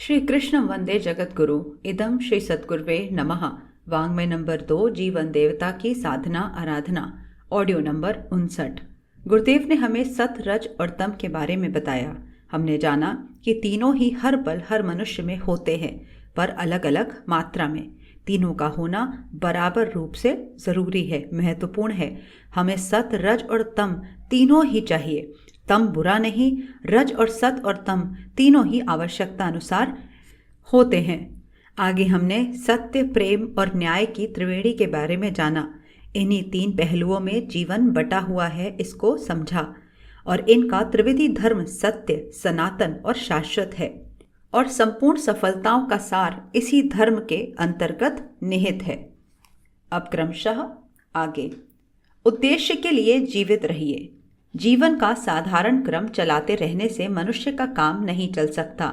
श्री कृष्ण वंदे जगद्गुरु इदम श्री सद्गुरुवे नमः। वाङ्मय नंबर 2, जीवन देवता की साधना आराधना, ऑडियो नंबर 59। गुरुदेव ने हमें सत, रज और तम के बारे में बताया। हमने जाना कि तीनों ही हर पल हर मनुष्य में होते हैं, पर अलग अलग मात्रा में। तीनों का होना बराबर रूप से जरूरी है, महत्वपूर्ण है। हमें सत, रज और तम तीनों ही चाहिए। तम बुरा नहीं, रज और सत और तम तीनों ही आवश्यकता अनुसार होते हैं। आगे हमने सत्य, प्रेम और न्याय की त्रिवेणी के बारे में जाना। इन्हीं तीन पहलुओं में जीवन बटा हुआ है, इसको समझा। और इनका त्रिविधि धर्म सत्य, सनातन और शाश्वत है, और संपूर्ण सफलताओं का सार इसी धर्म के अंतर्गत निहित है। अब क्रमशः आगे। उद्देश्य के लिए जीवित रहिए। जीवन का साधारण क्रम चलाते रहने से मनुष्य का काम नहीं चल सकता।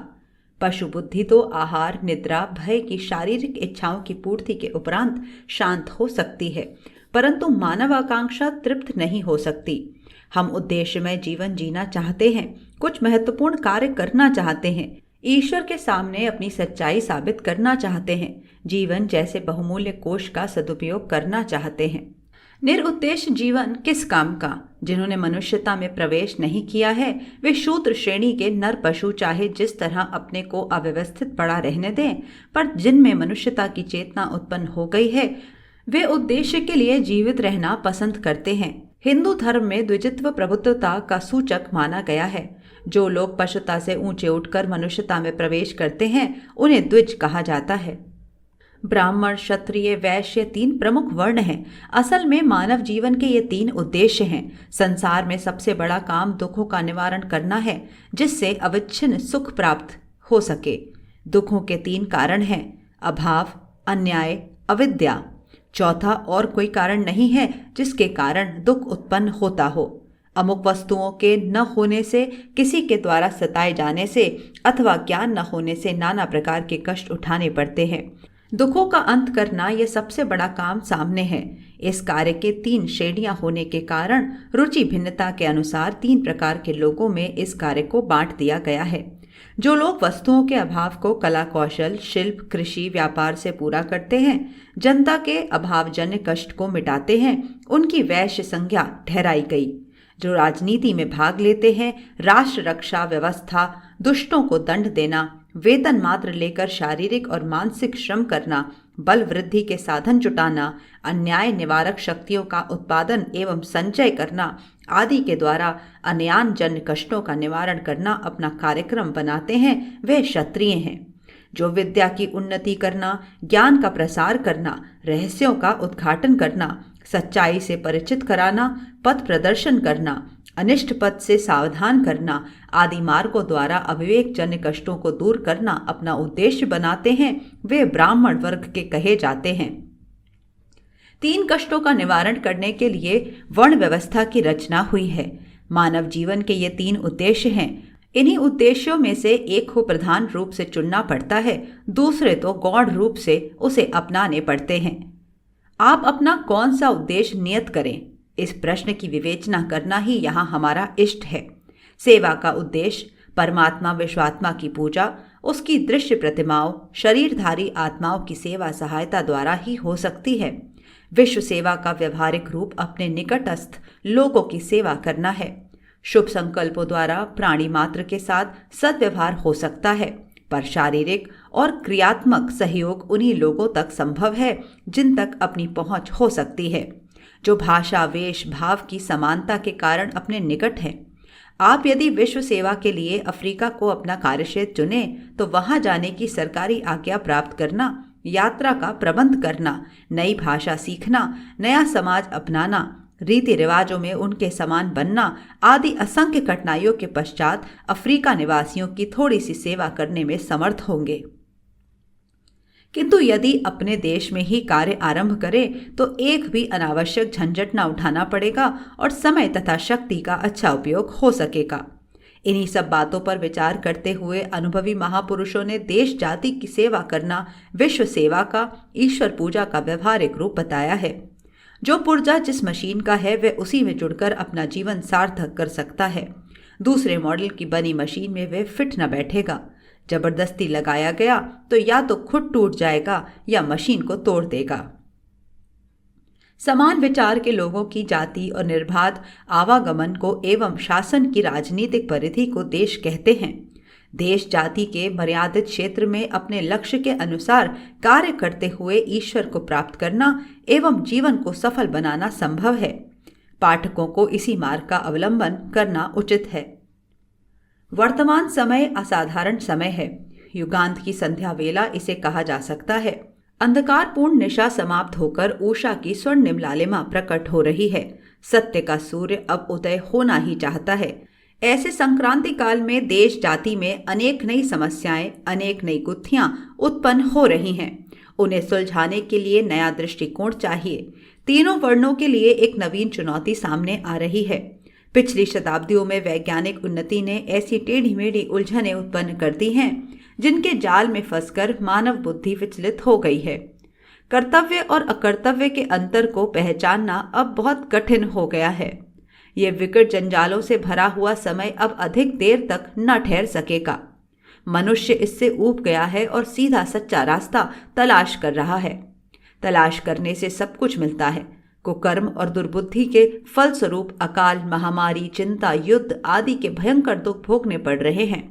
पशु बुद्धि तो आहार, निद्रा, भय की शारीरिक इच्छाओं की पूर्ति के उपरांत शांत हो सकती है, परंतु मानव आकांक्षा तृप्त नहीं हो सकती। हम उद्देश्यमय जीवन जीना चाहते हैं, कुछ महत्वपूर्ण कार्य करना चाहते हैं, ईश्वर के सामने अपनी सच्चाई साबित करना चाहते हैं, जीवन जैसे बहुमूल्य कोष का सदुपयोग करना चाहते हैं। निरुद्देश्य जीवन किस काम का? जिन्होंने मनुष्यता में प्रवेश नहीं किया है, वे शूद्र श्रेणी के नर पशु चाहे जिस तरह अपने को अव्यवस्थित पड़ा रहने दें, पर जिनमें मनुष्यता की चेतना उत्पन्न हो गई है, वे उद्देश्य के लिए जीवित रहना पसंद करते हैं। हिंदू धर्म में द्विजित्व प्रभुत्वता का सूचक माना गया है। जो लोग पशुता से ऊंचे उठकर मनुष्यता में प्रवेश करते हैं, उन्हें द्विज कहा जाता है। ब्राह्मण, क्षत्रिय, वैश्य तीन प्रमुख वर्ण हैं। असल में मानव जीवन के ये तीन उद्देश्य हैं। संसार में सबसे बड़ा काम दुखों का निवारण करना है, जिससे अविच्छिन्न सुख प्राप्त हो सके। दुखों के तीन कारण हैं: अभाव, अन्याय, अविद्या। चौथा और कोई कारण नहीं है जिसके कारण दुख उत्पन्न होता हो। अमुक वस्तुओं के न होने से, किसी के द्वारा सताए जाने से अथवा ज्ञान न होने से नाना प्रकार के कष्ट उठाने पड़ते हैं। दुखों का अंत करना यह सबसे बड़ा काम सामने है। इस कार्य के तीन श्रेणियां होने के कारण रुचि भिन्नता के अनुसार तीन प्रकार के लोगों में इस कार्य को बांट दिया गया है। जो लोग वस्तुओं के अभाव को कला कौशल, शिल्प, कृषि, व्यापार से पूरा करते हैं, जनता के अभावजन्य कष्ट को मिटाते हैं, उनकी वैश्य संज्ञा ठहराई गई। जो राजनीति में भाग लेते हैं, राष्ट्र रक्षा व्यवस्था, दुष्टों को दंड देना, वेतन मात्र लेकर शारीरिक और मानसिक श्रम करना, बल वृद्धि के साधन जुटाना, अन्याय निवारक शक्तियों का उत्पादन एवं संचय करना आदि के द्वारा अन्यान जन्य कष्टों का निवारण करना अपना कार्यक्रम बनाते हैं, वे क्षत्रिय हैं। जो विद्या की उन्नति करना, ज्ञान का प्रसार करना, रहस्यों का उद्घाटन करना, सच्चाई से परिचित कराना, पथ प्रदर्शन करना, अनिष्ट पथ से सावधान करना आदि मार्गों द्वारा अविवेक जन्य कष्टों को दूर करना अपना उद्देश्य बनाते हैं, वे ब्राह्मण वर्ग के कहे जाते हैं। तीन कष्टों का निवारण करने के लिए वर्ण व्यवस्था की रचना हुई है। मानव जीवन के ये तीन उद्देश्य हैं। इन्हीं उद्देश्यों में से एक को प्रधान रूप से चुनना पड़ता है, दूसरे तो गौण रूप से उसे अपनाने पड़ते हैं। आप अपना कौन सा उद्देश्य नियत करें, इस प्रश्न की विवेचना करना ही यहाँ हमारा इष्ट है। सेवा का उद्देश्य परमात्मा विश्वात्मा की पूजा, उसकी दृश्य प्रतिमाओं, शरीरधारी आत्माओं की सेवा सहायता द्वारा ही हो सकती है। विश्व सेवा का व्यवहारिक रूप अपने निकटस्थ लोगों की सेवा करना है। शुभ संकल्पों द्वारा प्राणी मात्र के साथ सद्व्यवहार हो सकता है, पर शारीरिक और क्रियात्मक सहयोग उन्हीं लोगों तक संभव है जिन तक अपनी पहुंच हो सकती है, जो भाषा, वेश, भाव की समानता के कारण अपने निकट है। आप यदि विश्व सेवा के लिए अफ्रीका को अपना कार्यक्षेत्र चुने, तो वहां जाने की सरकारी आज्ञा प्राप्त करना, यात्रा का प्रबंध करना, नई भाषा सीखना, नया समाज अपनाना, रीति रिवाजों में उनके समान बनना आदि असंख्य कठिनाइयों के पश्चात अफ्रीका निवासियों की थोड़ी सी सेवा करने में समर्थ होंगे। किंतु यदि अपने देश में ही कार्य आरंभ करें तो एक भी अनावश्यक झंझट न उठाना पड़ेगा और समय तथा शक्ति का अच्छा उपयोग हो सकेगा। इन्हीं सब बातों पर विचार करते हुए अनुभवी महापुरुषों ने देश जाति की सेवा करना विश्व सेवा का, ईश्वर पूजा का व्यवहारिक रूप बताया है। जो पुर्जा जिस मशीन का है, वह उसी में जुड़कर अपना जीवन सार्थक कर सकता है। दूसरे मॉडल की बनी मशीन में वह फिट न बैठेगा। जबरदस्ती लगाया गया तो या तो खुद टूट जाएगा या मशीन को तोड़ देगा। समान विचार के लोगों की जाति और निर्बाध आवागमन को एवं शासन की राजनीतिक परिधि को देश कहते हैं। देश जाति के मर्यादित क्षेत्र में अपने लक्ष्य के अनुसार कार्य करते हुए ईश्वर को प्राप्त करना एवं जीवन को सफल बनाना संभव है। पाठकों को इसी मार्ग का अवलंबन करना उचित है। वर्तमान समय असाधारण समय है। युगांत की संध्या वेला इसे कहा जा सकता है। अंधकारपूर्ण निशा समाप्त होकर उषा की स्वर्णिम लालिमा प्रकट हो रही है। सत्य का सूर्य अब उदय होना ही चाहता है। ऐसे संक्रांति काल में देश जाति में अनेक नई समस्याएं, अनेक नई गुत्थियां उत्पन्न हो रही हैं। उन्हें सुलझाने के लिए नया दृष्टिकोण चाहिए। तीनों वर्णों के लिए एक नवीन चुनौती सामने आ रही है। पिछली शताब्दियों में वैज्ञानिक उन्नति ने ऐसी टेढ़ी मेढ़ी उलझनें उत्पन्न कर दी हैं जिनके जाल में फंसकर मानव बुद्धि विचलित हो गई है। कर्तव्य और अकर्तव्य के अंतर को पहचानना अब बहुत कठिन हो गया है। ये विकट जंजालों से भरा हुआ समय अब अधिक देर तक न ठहर सकेगा। मनुष्य इससे ऊब गया है और सीधा सच्चा रास्ता तलाश कर रहा है। तलाश करने से सब कुछ मिलता है। कुकर्म और दुर्बुद्धि के फलस्वरूप अकाल, महामारी, चिंता, युद्ध आदि के भयंकर दुख भोगने पड़ रहे हैं।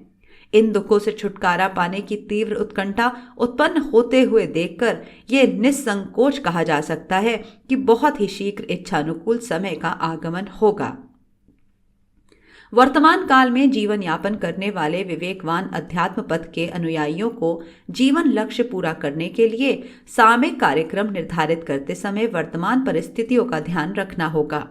इन दुखों से छुटकारा पाने की तीव्र उत्कंठा उत्पन्न होते हुए देखकर ये निस्संकोच कहा जा सकता है कि बहुत ही शीघ्र इच्छानुकूल समय का आगमन होगा। वर्तमान काल में जीवन यापन करने वाले विवेकवान अध्यात्म पथ के अनुयायियों को जीवन लक्ष्य पूरा करने के लिए सामयिक कार्यक्रम निर्धारित करते समय वर्तमान परिस्थितियों का ध्यान रखना होगा।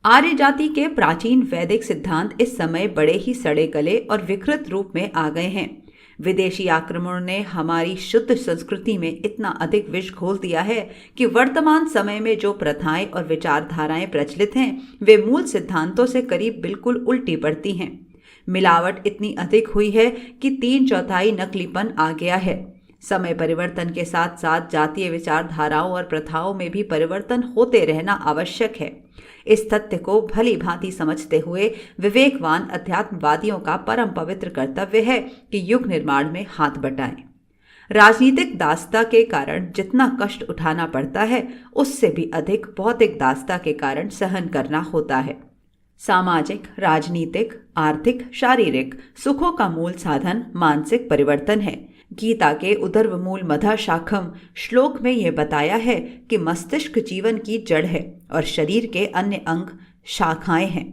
आर्य जाति के प्राचीन वैदिक सिद्धांत इस समय बड़े ही सड़े गले और विकृत रूप में आ गए हैं। विदेशी आक्रमण ने हमारी शुद्ध संस्कृति में इतना अधिक विष घोल दिया है कि वर्तमान समय में जो प्रथाएं और विचारधाराएं प्रचलित हैं वे मूल सिद्धांतों से करीब बिल्कुल उल्टी पड़ती हैं। मिलावट इतनी अधिक हुई है कि 3/4 नकलीपन आ गया है। समय परिवर्तन के साथ साथ जातीय विचारधाराओं और प्रथाओं में भी परिवर्तन होते रहना आवश्यक है। इस तथ्य को भली भांति समझते हुए विवेकवान अध्यात्मवादियों का परम पवित्र कर्तव्य है कि युग निर्माण में हाथ बटाएं। राजनीतिक दासता के कारण जितना कष्ट उठाना पड़ता है उससे भी अधिक भौतिक दासता के कारण सहन करना होता है। सामाजिक, राजनीतिक, आर्थिक, शारीरिक सुखों का मूल साधन मानसिक परिवर्तन है। गीता के उदर्व मूल मधा शाखम श्लोक में यह बताया है कि मस्तिष्क जीवन की जड़ है और शरीर के अन्य अंग शाखाएं हैं।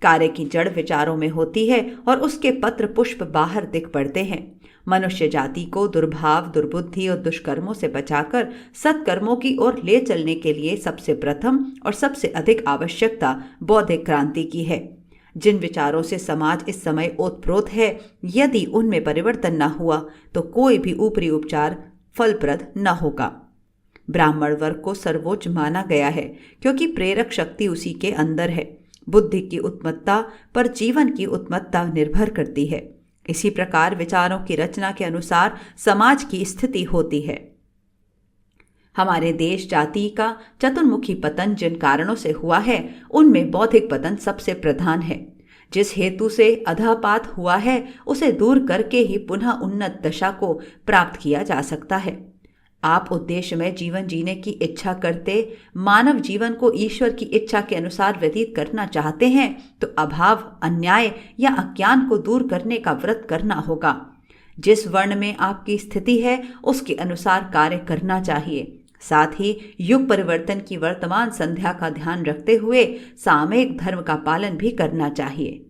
कार्य की जड़ विचारों में होती है और उसके पत्र पुष्प बाहर दिख पड़ते हैं। मनुष्य जाति को दुर्भाव, दुर्बुद्धि और दुष्कर्मों से बचाकर सत्कर्मों की ओर ले चलने के लिए सबसे प्रथम और सबसे अधिक आवश्यकता बौद्धिक क्रांति की है। जिन विचारों से समाज इस समय ओतप्रोत है, यदि उनमें परिवर्तन न हुआ तो कोई भी ऊपरी उपचार फलप्रद न होगा। ब्राह्मण वर्ग को सर्वोच्च माना गया है क्योंकि प्रेरक शक्ति उसी के अंदर है। बुद्धि की उत्मत्ता पर जीवन की उत्मत्ता निर्भर करती है। इसी प्रकार विचारों की रचना के अनुसार समाज की स्थिति होती है। हमारे देश जाति का चतुर्मुखी पतन जिन कारणों से हुआ है उनमें बौद्धिक पतन सबसे प्रधान है। जिस हेतु से अधःपात हुआ है उसे दूर करके ही पुनः उन्नत दशा को प्राप्त किया जा सकता है। आप उद्देश्य में जीवन जीने की इच्छा करते, मानव जीवन को ईश्वर की इच्छा के अनुसार व्यतीत करना चाहते हैं तो अभाव, अन्याय या अज्ञान को दूर करने का व्रत करना होगा। जिस वर्ण में आपकी स्थिति है उसके अनुसार कार्य करना चाहिए। साथ ही युग परिवर्तन की वर्तमान संध्या का ध्यान रखते हुए सामयिक धर्म का पालन भी करना चाहिए।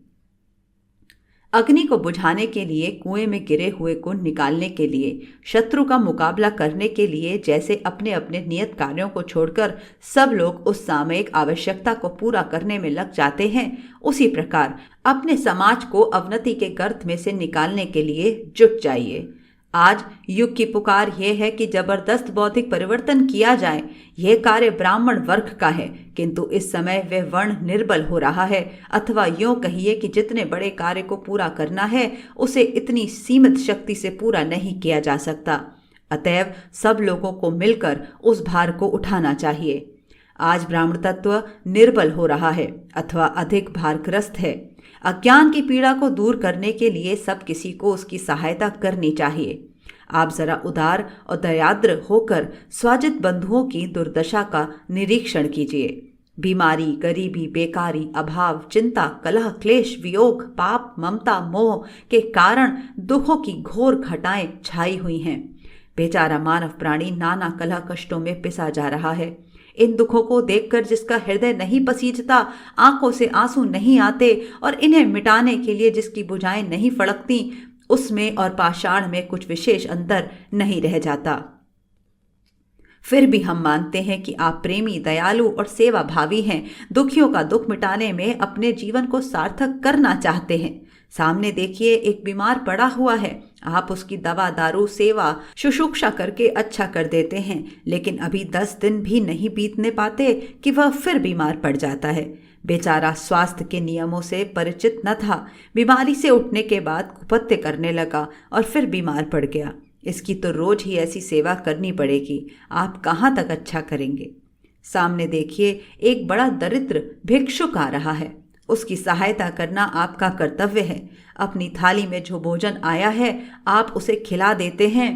अग्नि को बुझाने के लिए, कुएं में गिरे हुए को निकालने के लिए, शत्रु का मुकाबला करने के लिए जैसे अपने अपने नियत कार्यों को छोड़कर सब लोग उस सामयिक आवश्यकता को पूरा करने में लग जाते हैं, उसी प्रकार अपने समाज को अवनति के गर्त में से निकालने के लिए जुट जाइए। आज युग की पुकार यह है कि जबरदस्त बौद्धिक परिवर्तन किया जाए। यह कार्य ब्राह्मण वर्ग का है, किंतु इस समय वह वर्ण निर्बल हो रहा है, अथवा यूं कहिए कि जितने बड़े कार्य को पूरा करना है उसे इतनी सीमित शक्ति से पूरा नहीं किया जा सकता। अतएव सब लोगों को मिलकर उस भार को उठाना चाहिए। आज ब्राह्मण तत्व निर्बल हो रहा है अथवा अधिक भारग्रस्त है। अज्ञान की पीड़ा को दूर करने के लिए सब किसी को उसकी सहायता करनी चाहिए। आप जरा उदार और दयाद्र होकर स्वाजित बंधुओं की दुर्दशा का निरीक्षण कीजिए। बीमारी, गरीबी, बेकारी, अभाव, चिंता, कलह, क्लेश, वियोग, पाप, ममता, मोह के कारण दुखों की घोर घटाएं छाई हुई हैं। बेचारा मानव प्राणी नाना कलह कष्टों में पिसा जा रहा है। इन दुखों को देखकर जिसका हृदय नहीं पसीजता, आंखों से आंसू नहीं आते और इन्हें मिटाने के लिए जिसकी भुजाएं नहीं फड़कती, उसमें और पाषाण में कुछ विशेष अंतर नहीं रह जाता। फिर भी हम मानते हैं कि आप प्रेमी, दयालु और सेवा भावी हैं। दुखियों का दुख मिटाने में अपने जीवन को सार्थक करना चाहते हैं। सामने देखिए, एक बीमार पड़ा हुआ है। आप उसकी दवा, दारू, सेवा, शुश्रूषा करके अच्छा कर देते हैं, लेकिन अभी 10 दिन भी नहीं बीतने पाते कि वह फिर बीमार पड़ जाता है। बेचारा स्वास्थ्य के नियमों से परिचित न था। बीमारी से उठने के बाद कुपत्य करने लगा और फिर बीमार पड़ गया। इसकी तो रोज ही ऐसी सेवा करनी पड़ेगी। आप कहाँ तक अच्छा करेंगे? सामने देखिए, एक बड़ा दरिद्र भिक्षुक आ रहा है। उसकी सहायता करना आपका कर्तव्य है। अपनी थाली में जो भोजन आया है आप उसे खिला देते हैं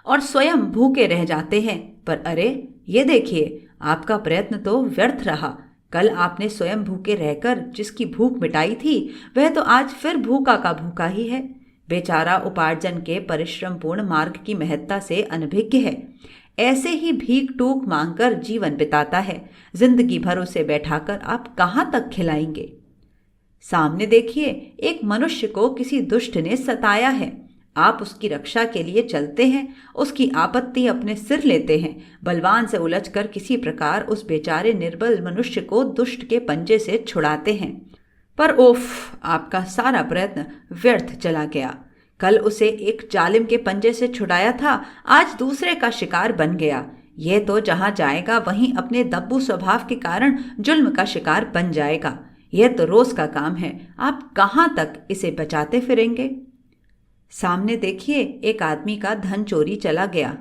और स्वयं भूखे रह जाते हैं। पर अरे, ये देखिए, आपका प्रयत्न तो व्यर्थ रहा। कल आपने स्वयं भूखे रहकर जिसकी भूख मिटाई थी, वह तो आज फिर भूखा का भूखा ही है। बेचारा उपार्जन के परिश्रमपूर्ण मार्ग की महत्ता से अनभिज्ञ है। ऐसे ही भीख टूक मांगकर जीवन बिताता है। जिंदगी भर उसे बैठाकर आप कहाँ तक खिलाएंगे? सामने देखिए, एक मनुष्य को किसी दुष्ट ने सताया है। आप उसकी रक्षा के लिए चलते हैं, उसकी आपत्ति अपने सिर लेते हैं, बलवान से उलझकर किसी प्रकार उस बेचारे निर्बल मनुष्य को दुष्ट के पंजे से छुड़ाते हैं। पर ओफ, आपका सारा प्रयत्न व्यर्थ चला गया। कल उसे एक जालिम के पंजे से छुड़ाया था, आज दूसरे का शिकार बन गया। यह तो जहां जाएगा वहीं अपने दब्बू स्वभाव के कारण जुल्म का शिकार बन जाएगा। यह तो रोज का काम है। आप कहां तक इसे बचाते फिरेंगे? सामने देखिए, एक आदमी का धन चोरी चला गया।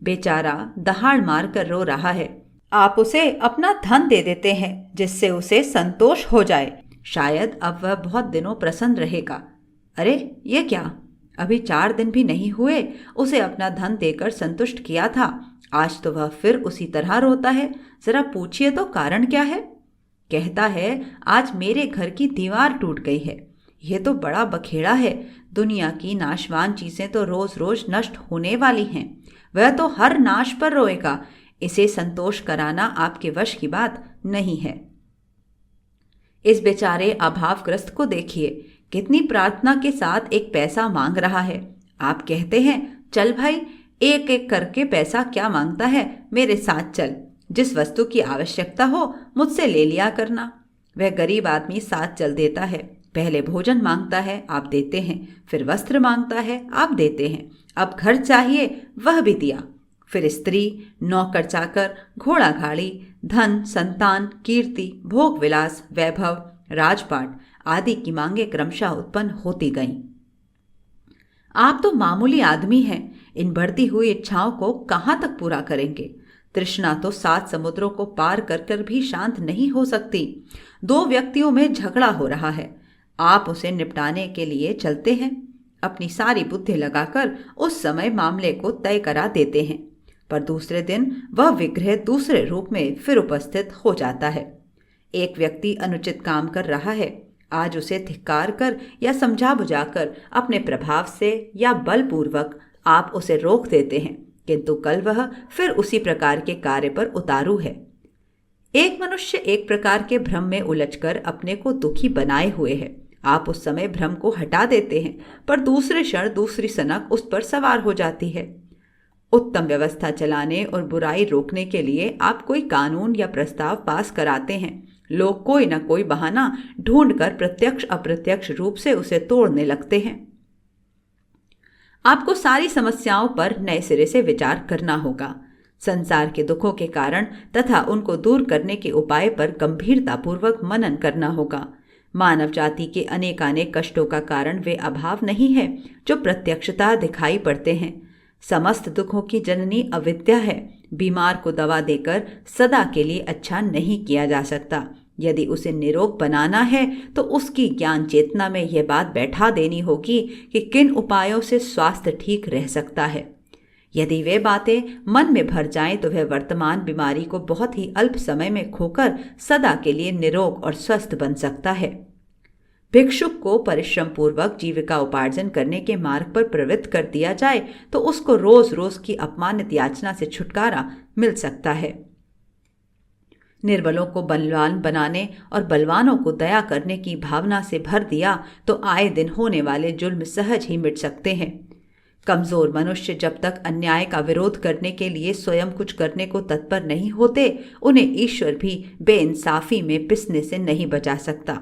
बेचारा दहाड़ मार कर रो रहा है। आप उसे अपना धन दे देते हैं जिससे उसे संतोष हो जाए। शायद अब वह बहुत दिनों प्रसन्न रहेगा। अरे, ये क्या? अभी 4 दिन भी नहीं हुए उसे अपना धन देकर संतुष्ट किया था, आज तो वह फिर उसी तरह रोता है। जरा पूछिए तो कारण क्या है? कहता है, आज मेरे घर की दीवार टूट गई है। यह तो बड़ा बखेड़ा है। दुनिया की नाशवान चीजें तो रोज रोज नष्ट होने वाली हैं। वह तो हर नाश पर रोएगा। इसे संतोष कराना आपके वश की बात नहीं है। इस बेचारे अभावग्रस्त को देखिए, कितनी प्रार्थना के साथ एक पैसा मांग रहा है। आप कहते हैं, चल भाई, एक एक करके पैसा क्या मांगता है, मेरे साथ चल, जिस वस्तु की आवश्यकता हो मुझसे ले लिया करना। वह गरीब आदमी साथ चल देता है। पहले भोजन मांगता है, आप देते हैं। फिर वस्त्र मांगता है, आप देते हैं। अब घर चाहिए, वह भी दिया। फिर स्त्री, नौकर चाकर, घोड़ा गाड़ी, धन, संतान, कीर्ति, भोग विलास, वैभव, राजपाट आदि की मांगे क्रमशः उत्पन्न होती गईं। आप तो मामूली आदमी हैं, इन बढ़ती हुई इच्छाओं को कहाँ तक पूरा करेंगे? तृष्णा तो 7 समुद्रों को पार कर कर भी शांत नहीं हो सकती। 2 व्यक्तियों में झगड़ा हो रहा है। आप उसे निपटाने के लिए चलते हैं, अपनी सारी बुद्धि लगाकर उस समय मामले को तय करा देते हैं, पर दूसरे दिन वह विग्रह दूसरे रूप में फिर उपस्थित हो जाता है। एक व्यक्ति अनुचित काम कर रहा है, आज उसे धिक्कार कर या समझा बुझाकर अपने प्रभाव से या बलपूर्वक आप उसे रोक देते हैं, किंतु कल वह फिर उसी प्रकार के कार्य पर उतारू है। एक मनुष्य एक प्रकार के भ्रम में उलझकर अपने को दुखी बनाए हुए है। आप उस समय भ्रम को हटा देते हैं, पर दूसरे क्षण दूसरी सनक उस पर सवार हो जाती है। उत्तम व्यवस्था चलाने और बुराई रोकने के लिए आप कोई कानून या प्रस्ताव पास कराते हैं। लोग कोई न कोई बहाना ढूंढकर प्रत्यक्ष अप्रत्यक्ष रूप से उसे तोड़ने लगते हैं। आपको सारी समस्याओं पर नए सिरे से विचार करना होगा। संसार के दुखों के कारण तथा उनको दूर करने के उपाय पर गंभीरतापूर्वक मनन करना होगा। मानव जाति के अनेकानेक कष्टों का कारण वे अभाव नहीं है जो प्रत्यक्षता दिखाई पड़ते हैं। समस्त दुखों की जननी अविद्या है। बीमार को दवा देकर सदा के लिए अच्छा नहीं किया जा सकता। यदि उसे निरोग बनाना है तो उसकी ज्ञान चेतना में यह बात बैठा देनी होगी कि किन उपायों से स्वास्थ्य ठीक रह सकता है। यदि वे बातें मन में भर जाएं तो वह वर्तमान बीमारी को बहुत ही अल्प समय में खोकर सदा के लिए निरोग और स्वस्थ बन सकता है। भिक्षुक को परिश्रम पूर्वक जीविका उपार्जन करने के मार्ग पर प्रवृत्त कर दिया जाए तो उसको रोज रोज की अपमानित याचना से छुटकारा मिल सकता है। निर्बलों को बलवान बनाने और बलवानों को दया करने की भावना से भर दिया तो आए दिन होने वाले जुल्म सहज ही मिट सकते हैं। कमजोर मनुष्य जब तक अन्याय का विरोध करने के लिए स्वयं कुछ करने को तत्पर नहीं होते, उन्हें ईश्वर भी बेइंसाफी में पिसने से नहीं बचा सकता।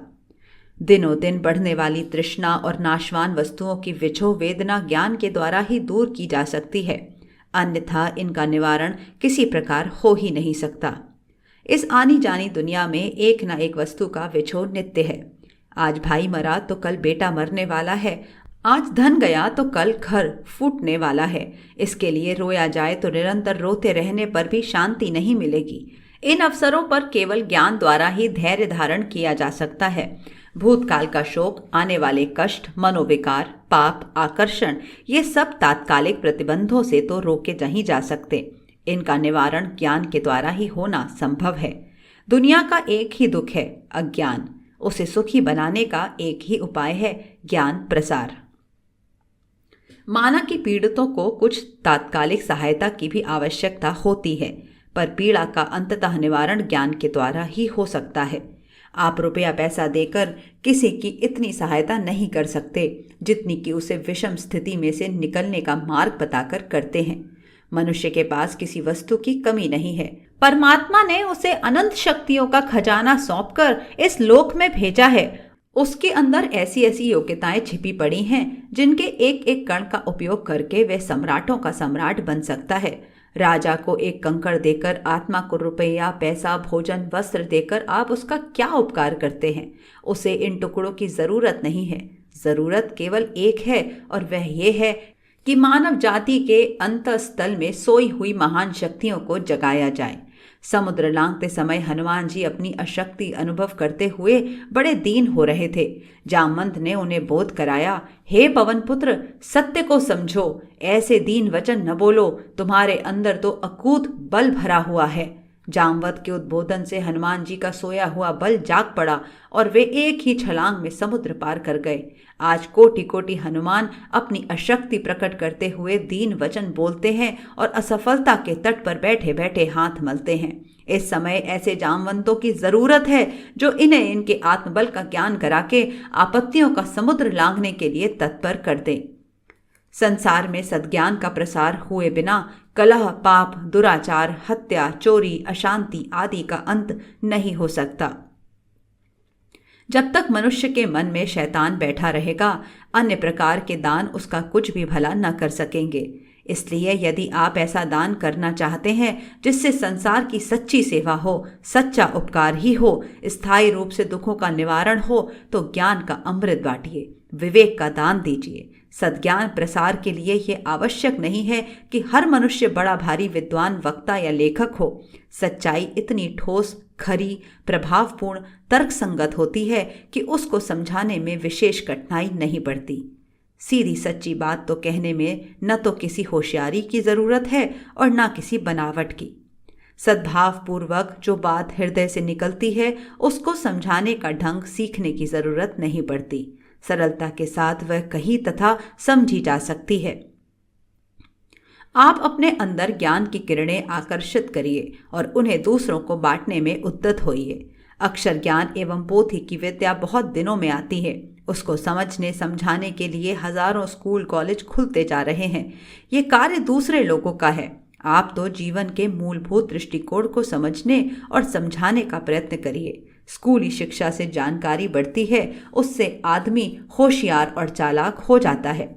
दिनों दिन बढ़ने वाली तृष्णा और नाशवान वस्तुओं की विछोह वेदना ज्ञान के द्वारा ही दूर की जा सकती है, अन्यथा इनका निवारण किसी प्रकार हो ही नहीं सकता। इस आनी जानी दुनिया में एक न एक वस्तु का विछोह नित्य है। आज भाई मरा तो कल बेटा मरने वाला है, आज धन गया तो कल घर फूटने वाला है। इसके लिए रोया जाए तो निरंतर रोते रहने पर भी शांति नहीं मिलेगी। इन अवसरों पर केवल ज्ञान द्वारा ही धैर्य धारण किया जा सकता है। भूतकाल का शोक, आने वाले कष्ट, मनोविकार, पाप, आकर्षण, ये सब तात्कालिक प्रतिबंधों से तो रोके नहीं जा सकते। इनका निवारण ज्ञान के द्वारा ही होना संभव है। दुनिया का एक ही दुख है, अज्ञान। उसे सुखी बनाने का एक ही उपाय है, ज्ञान प्रसार। माना कि पीड़ितों को कुछ तात्कालिक सहायता की भी आवश्यकता होती है, पर पीड़ा का अंततः निवारण ज्ञान के द्वारा ही हो सकता है। आप रुपया पैसा देकर किसी की इतनी सहायता नहीं कर सकते जितनी कि उसे विषम स्थिति में से निकलने का मार्ग बताकर करते हैं। मनुष्य के पास किसी वस्तु की कमी नहीं है। परमात्मा ने उसे अनंत शक्तियों का खजाना सौंपकर इस लोक में भेजा है। उसके अंदर ऐसी ऐसी योग्यताएं छिपी पड़ी हैं जिनके एक एक कण का उपयोग करके वह सम्राटों का सम्राट बन सकता है। राजा को एक कंकड़ देकर, आत्मा को रुपया, पैसा, भोजन, वस्त्र देकर आप उसका क्या उपकार करते हैं? उसे इन टुकड़ों की जरूरत नहीं है। जरूरत केवल एक है और वह ये है कि मानव जाति के अंतःस्थल में सोई हुई महान शक्तियों को जगाया जाए। समुद्र लांघते समय हनुमान जी अपनी अशक्ति अनुभव करते हुए बड़े दीन हो रहे थे। जामवंत ने उन्हें बोध कराया, हे पवन पुत्र, सत्य को समझो, ऐसे दीन वचन न बोलो, तुम्हारे अंदर तो अकूत बल भरा हुआ है। जामवंत के उद्बोधन से हनुमान जी का सोया हुआ बल जाग पड़ा और वे एक ही छलांग में समुद्र पार कर गए। आज कोटि कोटि हनुमान अपनी अशक्ति प्रकट करते हुए दीन वचन बोलते हैं और असफलता के तट पर बैठे बैठे हाथ मलते हैं। इस समय ऐसे जामवंतों की जरूरत है जो इन्हें इनके आत्मबल का ज्ञान करा के आपत्तियों का समुद्र लांघने के लिए तत्पर कर दें। संसार में सद्ज्ञान का प्रसार हुए बिना कलह, पाप, दुराचार, हत्या, चोरी, अशांति आदि का अंत नहीं हो सकता। जब तक मनुष्य के मन में शैतान बैठा रहेगा, अन्य प्रकार के दान उसका कुछ भी भला न कर सकेंगे। इसलिए यदि आप ऐसा दान करना चाहते हैं जिससे संसार की सच्ची सेवा हो, सच्चा उपकार ही हो, स्थायी रूप से दुखों का निवारण हो, तो ज्ञान का अमृत बांटिए, विवेक का दान दीजिए। सद्ज्ञान प्रसार के लिए यह आवश्यक नहीं है कि हर मनुष्य बड़ा भारी विद्वान, वक्ता या लेखक हो। सच्चाई इतनी ठोस, खरी, प्रभावपूर्ण, तर्कसंगत होती है कि उसको समझाने में विशेष कठिनाई नहीं पड़ती। सीधी सच्ची बात तो कहने में न तो किसी होशियारी की जरूरत है और न किसी बनावट की। सद्भाव पूर्वक जो बात हृदय से निकलती है उसको समझाने का ढंग सीखने की जरूरत नहीं पड़ती। सरलता के साथ वह कही तथा समझी जा सकती है। आप अपने अंदर ज्ञान की किरणें आकर्षित करिए और उन्हें दूसरों को बांटने में उद्यत होइए। अक्षर ज्ञान एवं पोथी की विद्या बहुत दिनों में आती है। उसको समझने समझाने के लिए हजारों स्कूल कॉलेज खुलते जा रहे हैं। ये कार्य दूसरे लोगों का है। आप तो जीवन के मूलभूत दृष्टिकोण को समझने और समझाने का प्रयत्न करिए। स्कूली शिक्षा से जानकारी बढ़ती है, उससे आदमी होशियार और चालाक हो जाता है,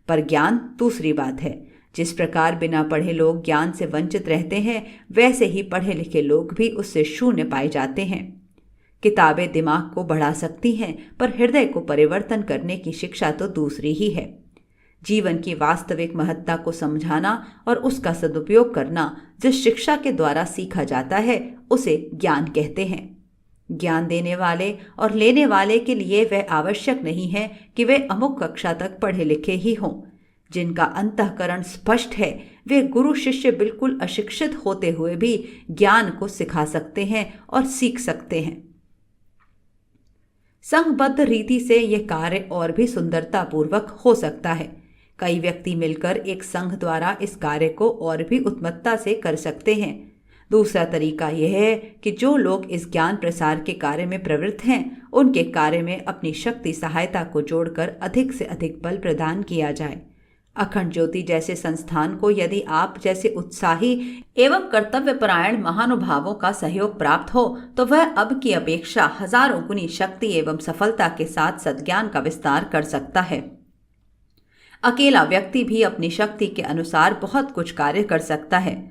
पर ज्ञान दूसरी बात है। जिस प्रकार बिना पढ़े लोग ज्ञान से वंचित रहते हैं, वैसे ही पढ़े लिखे लोग भी उससे शून्य पाए जाते हैं। किताबें दिमाग को बढ़ा सकती हैं, पर हृदय को परिवर्तन करने की शिक्षा तो दूसरी ही है। जीवन की वास्तविक महत्ता को समझाना और उसका सदुपयोग करना जिस शिक्षा के द्वारा सीखा जाता है, उसे ज्ञान कहते हैं। ज्ञान देने वाले और लेने वाले के लिए वह आवश्यक नहीं है कि वे अमुक कक्षा तक पढ़े लिखे ही हों। जिनका अंतःकरण स्पष्ट है वे गुरु शिष्य बिल्कुल अशिक्षित होते हुए भी ज्ञान को सिखा सकते हैं और सीख सकते हैं। संघबद्ध रीति से यह कार्य और भी सुंदरता पूर्वक हो सकता है। कई व्यक्ति मिलकर एक संघ द्वारा इस कार्य को और भी उत्तमता से कर सकते हैं। दूसरा तरीका यह है कि जो लोग इस ज्ञान प्रसार के कार्य में प्रवृत्त हैं उनके कार्य में अपनी शक्ति सहायता को जोड़कर अधिक से अधिक बल प्रदान किया जाए। अखंड ज्योति जैसे संस्थान को यदि आप जैसे उत्साही एवं कर्तव्यपरायण महानुभावों का सहयोग प्राप्त हो तो वह अब की अपेक्षा हजारों गुनी शक्ति एवं सफलता के साथ सद्ज्ञान का विस्तार कर सकता है। अकेला व्यक्ति भी अपनी शक्ति के अनुसार बहुत कुछ कार्य कर सकता है।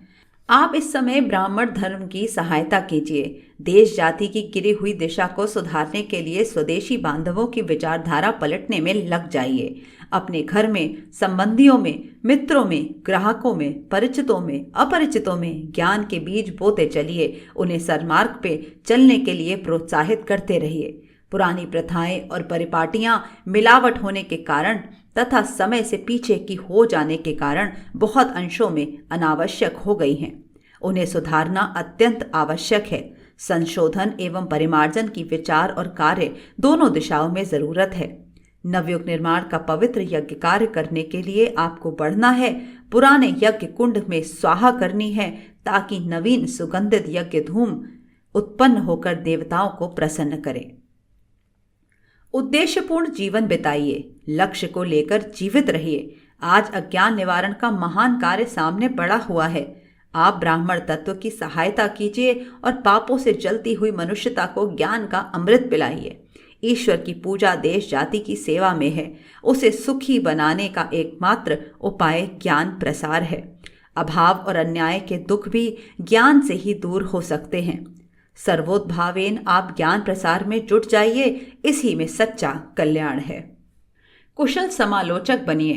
आप इस समय ब्राह्मण धर्म की सहायता कीजिए। देश जाति की गिरी हुई दिशा को सुधारने के लिए स्वदेशी बांधवों की विचारधारा पलटने में लग जाइए। अपने घर में, संबंधियों में, मित्रों में, ग्राहकों में, परिचितों में, अपरिचितों में ज्ञान के बीज बोते चलिए। उन्हें सन्मार्ग पे चलने के लिए प्रोत्साहित करते रहिए। पुरानी प्रथाएं और परिपाटियां मिलावट होने के कारण तथा समय से पीछे की हो जाने के कारण बहुत अंशों में अनावश्यक हो गई हैं। उन्हें सुधारना अत्यंत आवश्यक है। संशोधन एवं परिमार्जन की विचार और कार्य दोनों दिशाओं में जरूरत है। नवयुग निर्माण का पवित्र यज्ञ कार्य करने के लिए आपको बढ़ना है। पुराने यज्ञ कुंड में स्वाहा करनी है ताकि नवीन सुगंधित यज्ञ धूम उत्पन्न होकर देवताओं को प्रसन्न करे। उद्देश्यपूर्ण जीवन बिताइए। लक्ष्य को लेकर जीवित रहिए। आज अज्ञान निवारण का महान कार्य सामने पड़ा हुआ है। आप ब्राह्मण तत्व की सहायता कीजिए और पापों से जलती हुई मनुष्यता को ज्ञान का अमृत पिलाइए। ईश्वर की पूजा देश जाति की सेवा में है। उसे सुखी बनाने का एकमात्र उपाय ज्ञान प्रसार है। अभाव और अन्याय के दुख भी ज्ञान से ही दूर हो सकते हैं। सर्वोद्भावेन आप ज्ञान प्रसार में जुट जाइए। इसी में सच्चा कल्याण है। कुशल समालोचक बनिए।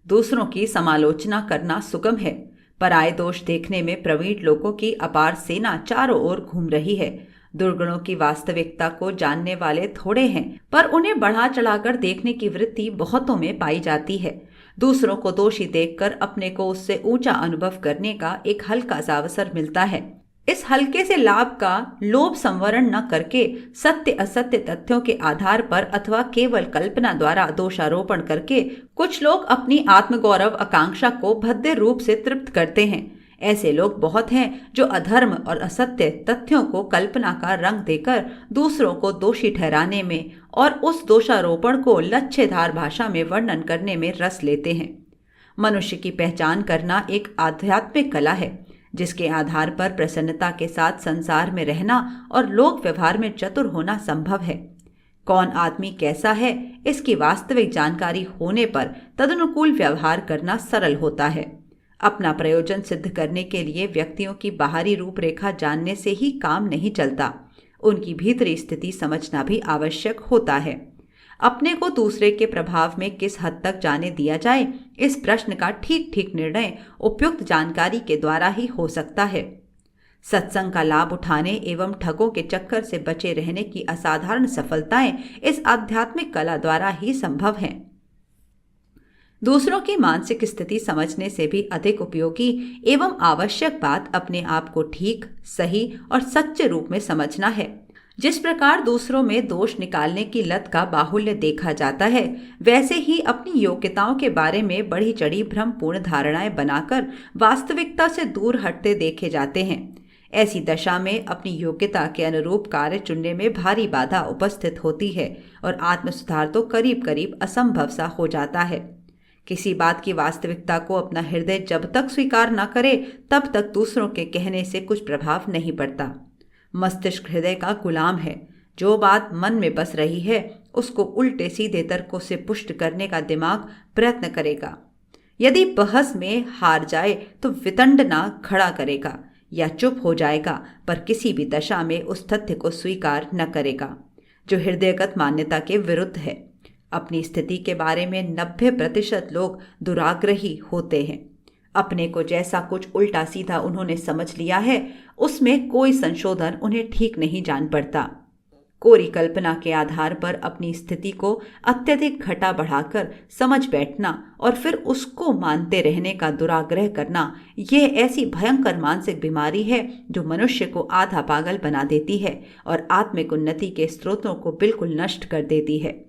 दूसरों की समालोचना करना सुगम है। पराये दोष देखने में प्रवीण लोगों की अपार सेना चारों ओर घूम रही है। दुर्गुणों की वास्तविकता को जानने वाले थोड़े हैं, पर उन्हें बढ़ा चढ़ाकर देखने की वृत्ति बहुतों में पाई जाती है। दूसरों को दोषी देखकर अपने को उससे ऊंचा अनुभव करने का एक हल्का सा अवसर मिलता है। इस हल्के से लाभ का लोभ संवरण न करके सत्य असत्य तथ्यों के आधार पर अथवा केवल कल्पना द्वारा दोषारोपण करके कुछ लोग अपनी आत्मगौरव आकांक्षा को भद्दे रूप से तृप्त करते हैं। ऐसे लोग बहुत हैं जो अधर्म और असत्य तथ्यों को कल्पना का रंग देकर दूसरों को दोषी ठहराने में और उस दोषारोपण को लच्छेदार भाषा में वर्णन करने में रस लेते हैं। मनुष्य की पहचान करना एक आध्यात्मिक कला है जिसके आधार पर प्रसन्नता के साथ संसार में रहना और लोक व्यवहार में चतुर होना संभव है। कौन आदमी कैसा है इसकी वास्तविक जानकारी होने पर तदनुकूल व्यवहार करना सरल होता है। अपना प्रयोजन सिद्ध करने के लिए व्यक्तियों की बाहरी रूपरेखा जानने से ही काम नहीं चलता। उनकी भीतरी स्थिति समझना भी आवश्यक होता है। अपने को दूसरे के प्रभाव में किस हद तक जाने दिया जाए, इस प्रश्न का ठीक ठीक निर्णय उपयुक्त जानकारी के द्वारा ही हो सकता है। सत्संग का लाभ उठाने एवं ठगों के चक्कर से बचे रहने की असाधारण सफलताएं इस आध्यात्मिक कला द्वारा ही संभव हैं। दूसरों की मानसिक स्थिति समझने से भी अधिक उपयोगी एवं आवश्यक बात अपने आप को ठीक, सही और सच्चे रूप में समझना है। जिस प्रकार दूसरों में दोष निकालने की लत का बाहुल्य देखा जाता है, वैसे ही अपनी योग्यताओं के बारे में बढ़ी चढ़ी भ्रमपूर्ण धारणाएं बनाकर वास्तविकता से दूर हटते देखे जाते हैं। ऐसी दशा में अपनी योग्यता के अनुरूप कार्य चुनने में भारी बाधा उपस्थित होती है और आत्म सुधार तो करीब करीब असंभव सा हो जाता है। किसी बात की वास्तविकता को अपना हृदय जब तक स्वीकार न करे तब तक दूसरों के कहने से कुछ प्रभाव नहीं पड़ता। मस्तिष्क हृदय का गुलाम है। जो बात मन में बस रही है उसको उल्टे सीधे तर्कों से पुष्ट करने का दिमाग प्रयत्न करेगा। यदि बहस में हार जाए तो वितंडना खड़ा करेगा या चुप हो जाएगा, पर किसी भी दशा में उस तथ्य को स्वीकार न करेगा जो हृदयगत मान्यता के विरुद्ध है। अपनी स्थिति के बारे में 90% लोग दुराग्रही होते हैं। अपने को जैसा कुछ उल्टा सीधा उन्होंने समझ लिया है उसमें कोई संशोधन उन्हें ठीक नहीं जान पड़ता। कोरी कल्पना के आधार पर अपनी स्थिति को अत्यधिक घटा बढ़ाकर समझ बैठना और फिर उसको मानते रहने का दुराग्रह करना, यह ऐसी भयंकर मानसिक बीमारी है जो मनुष्य को आधा पागल बना देती है और आत्मिक उन्नति के स्रोतों को बिल्कुल नष्ट कर देती है।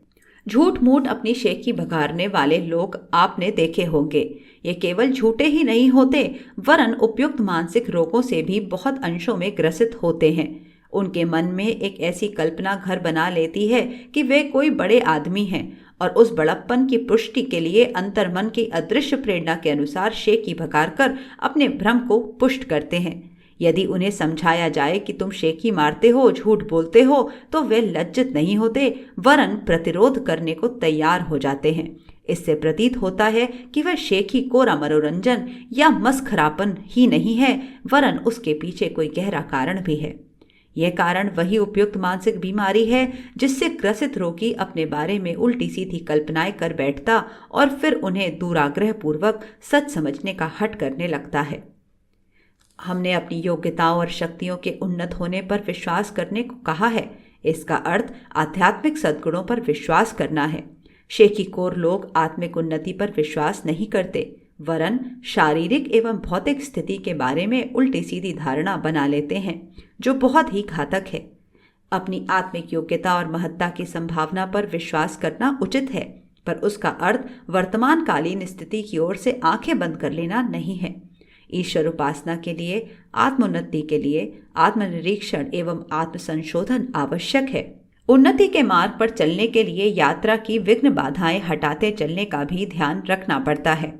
झूठ मूठ अपनी शेखी भगारने वाले लोग आपने देखे होंगे। ये केवल झूठे ही नहीं होते वरन उपयुक्त मानसिक रोगों से भी बहुत अंशों में ग्रसित होते हैं। उनके मन में एक ऐसी कल्पना घर बना लेती है कि वे कोई बड़े आदमी हैं और उस बड़प्पन की पुष्टि के लिए अंतर्मन की अदृश्य प्रेरणा के अनुसार शेखी भगार कर अपने भ्रम को पुष्ट करते हैं। यदि उन्हें समझाया जाए कि तुम शेखी मारते हो, झूठ बोलते हो, तो वे लज्जित नहीं होते वरन प्रतिरोध करने को तैयार हो जाते हैं। इससे प्रतीत होता है कि वह शेखी कोरा मनोरंजन या मस्खरापन ही नहीं है वरन उसके पीछे कोई गहरा कारण भी है। यह कारण वही उपयुक्त मानसिक बीमारी है जिससे ग्रसित रोगी अपने बारे में उल्टी सीधी कल्पनाएं कर बैठता और फिर उन्हें दुराग्रह पूर्वक सच समझने का हठ करने लगता है। हमने अपनी योग्यताओं और शक्तियों के उन्नत होने पर विश्वास करने को कहा है। इसका अर्थ आध्यात्मिक सद्गुणों पर विश्वास करना है। शेखीखोर लोग आत्मिक उन्नति पर विश्वास नहीं करते वरन शारीरिक एवं भौतिक स्थिति के बारे में उल्टी सीधी धारणा बना लेते हैं जो बहुत ही घातक है। अपनी आत्मिक योग्यता और महत्ता की संभावना पर विश्वास करना उचित है, पर उसका अर्थ वर्तमान कालीन स्थिति की ओर से आंखें बंद कर लेना नहीं है। ईश्वर उपासना के लिए, आत्मोन्नति के लिए आत्मनिरीक्षण एवं आत्मसंशोधन आवश्यक है। उन्नति के मार्ग पर चलने के लिए यात्रा की विघ्न बाधाएं हटाते चलने का भी ध्यान रखना पड़ता है।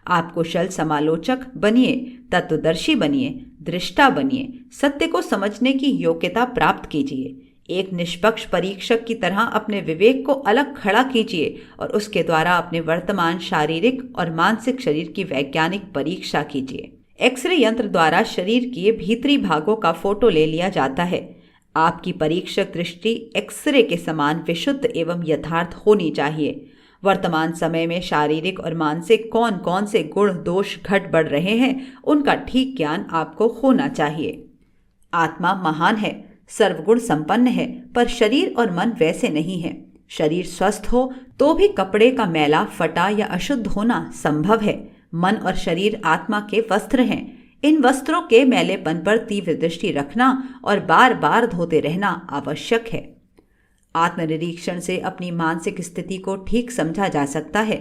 आप कुशल समालोचक बनिए, तत्वदर्शी बनिए, दृष्टा बनिए, सत्य को समझने की योग्यता प्राप्त कीजिए। एक निष्पक्ष परीक्षक की तरह अपने विवेक को अलग खड़ा कीजिए और उसके द्वारा अपने वर्तमान शारीरिक और मानसिक शरीर की वैज्ञानिक परीक्षा कीजिए। एक्सरे यंत्र द्वारा शरीर के भीतरी भागों का फोटो ले लिया जाता है। आपकी परीक्षक दृष्टि एक्सरे के समान विशुद्ध एवं यथार्थ होनी चाहिए। वर्तमान समय में शारीरिक और मानसिक कौन कौन से गुण दोष घट बढ़ रहे हैं उनका ठीक ज्ञान आपको होना चाहिए। आत्मा महान है, सर्वगुण संपन्न है, पर शरीर और मन वैसे नहीं है। शरीर स्वस्थ हो तो भी कपड़े का मैला, फटा या अशुद्ध होना संभव है। मन और शरीर आत्मा के वस्त्र हैं। इन वस्त्रों के मैलेपन पर तीव्र दृष्टि रखना और बार बार धोते रहना आवश्यक है। आत्मनिरीक्षण से अपनी मानसिक स्थिति को ठीक समझा जा सकता है।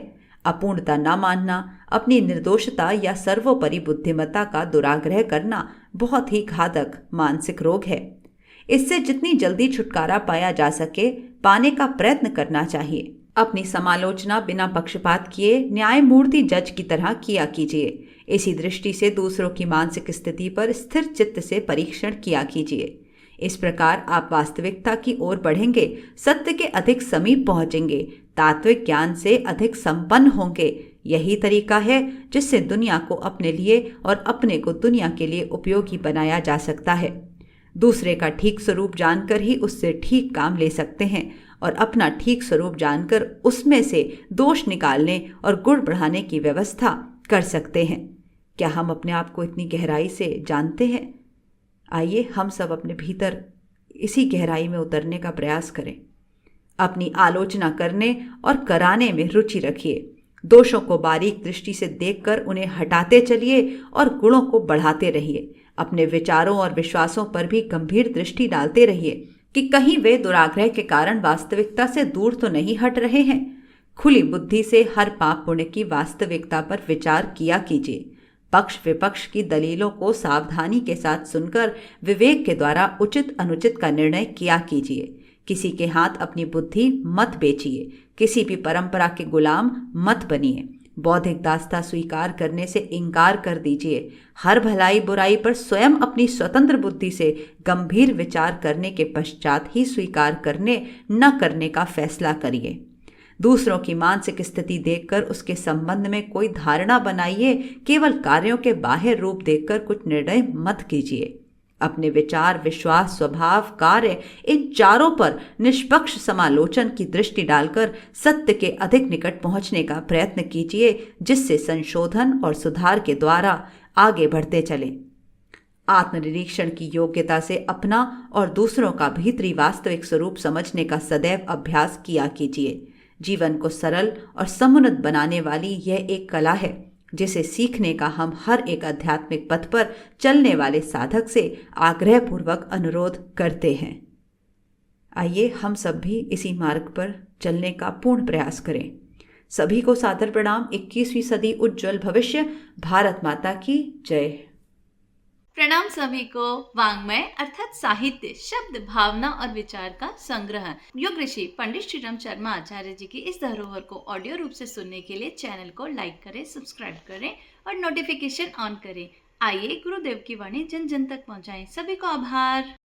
अपूर्णता न मानना, अपनी निर्दोषता या सर्वोपरि बुद्धिमत्ता का दुराग्रह करना बहुत ही घातक मानसिक रोग है। इससे जितनी जल्दी छुटकारा पाया जा सके पाने का प्रयत्न करना चाहिए। अपनी समालोचना बिना पक्षपात किए न्यायमूर्ति जज की तरह किया कीजिए। इसी दृष्टि से दूसरों की मानसिक स्थिति पर स्थिर चित्त से परीक्षण किया कीजिए। इस प्रकार आप वास्तविकता की ओर बढ़ेंगे, सत्य के अधिक समीप पहुंचेंगे, तात्विक ज्ञान से अधिक संपन्न होंगे। यही तरीका है जिससे दुनिया को अपने लिए और अपने को दुनिया के लिए उपयोगी बनाया जा सकता है। दूसरे का ठीक स्वरूप जानकर ही उससे ठीक काम ले सकते हैं और अपना ठीक स्वरूप जानकर उसमें से दोष निकालने और गुण बढ़ाने की व्यवस्था कर सकते हैं। क्या हम अपने आप को इतनी गहराई से जानते हैं? आइए हम सब अपने भीतर इसी गहराई में उतरने का प्रयास करें। अपनी आलोचना करने और कराने में रुचि रखिए। दोषों को बारीक दृष्टि से देखकर उन्हें हटाते चलिए और गुणों को बढ़ाते रहिए। अपने विचारों और विश्वासों पर भी गंभीर दृष्टि डालते रहिए कि कहीं वे दुराग्रह के कारण वास्तविकता से दूर तो नहीं हट रहे हैं। खुली बुद्धि से हर पाप पुण्य की वास्तविकता पर विचार किया कीजिए। पक्ष विपक्ष की दलीलों को सावधानी के साथ सुनकर विवेक के द्वारा उचित अनुचित का निर्णय किया कीजिए। किसी के हाथ अपनी बुद्धि मत बेचिए। किसी भी परंपरा के गुलाम मत बनिए। बौद्धिक दास्ता स्वीकार करने से इनकार कर दीजिए। हर भलाई बुराई पर स्वयं अपनी स्वतंत्र बुद्धि से गंभीर विचार करने के पश्चात ही स्वीकार करने न करने का फैसला करिए। दूसरों की मानसिक स्थिति देखकर उसके संबंध में कोई धारणा बनाइए। केवल कार्यों के बाह्य रूप देखकर कुछ निर्णय मत कीजिए। अपने विचार, विश्वास, स्वभाव, कार्य इन चारों पर निष्पक्ष समालोचन की दृष्टि डालकर सत्य के अधिक निकट पहुंचने का प्रयत्न कीजिए, जिससे संशोधन और सुधार के द्वारा आगे बढ़ते चलें। आत्मनिरीक्षण की योग्यता से अपना और दूसरों का भीतरी वास्तविक स्वरूप समझने का सदैव अभ्यास किया कीजिए। जीवन को सरल और समुन्नत बनाने वाली यह एक कला है जिसे सीखने का हम हर एक आध्यात्मिक पथ पर चलने वाले साधक से आग्रहपूर्वक अनुरोध करते हैं। आइए हम सब भी इसी मार्ग पर चलने का पूर्ण प्रयास करें। सभी को सादर प्रणाम। 21वीं सदी उज्जवल भविष्य। भारत माता की जय। प्रणाम सभी को। वाङ्मय अर्थात साहित्य, शब्द, भावना और विचार का संग्रह। योग ऋषि पंडित श्रीराम शर्मा आचार्य जी की इस धरोहर को ऑडियो रूप से सुनने के लिए चैनल को लाइक करें, सब्सक्राइब करें और नोटिफिकेशन ऑन करें। आइए गुरुदेव की वाणी जन जन तक पहुंचाएं। सभी को आभार।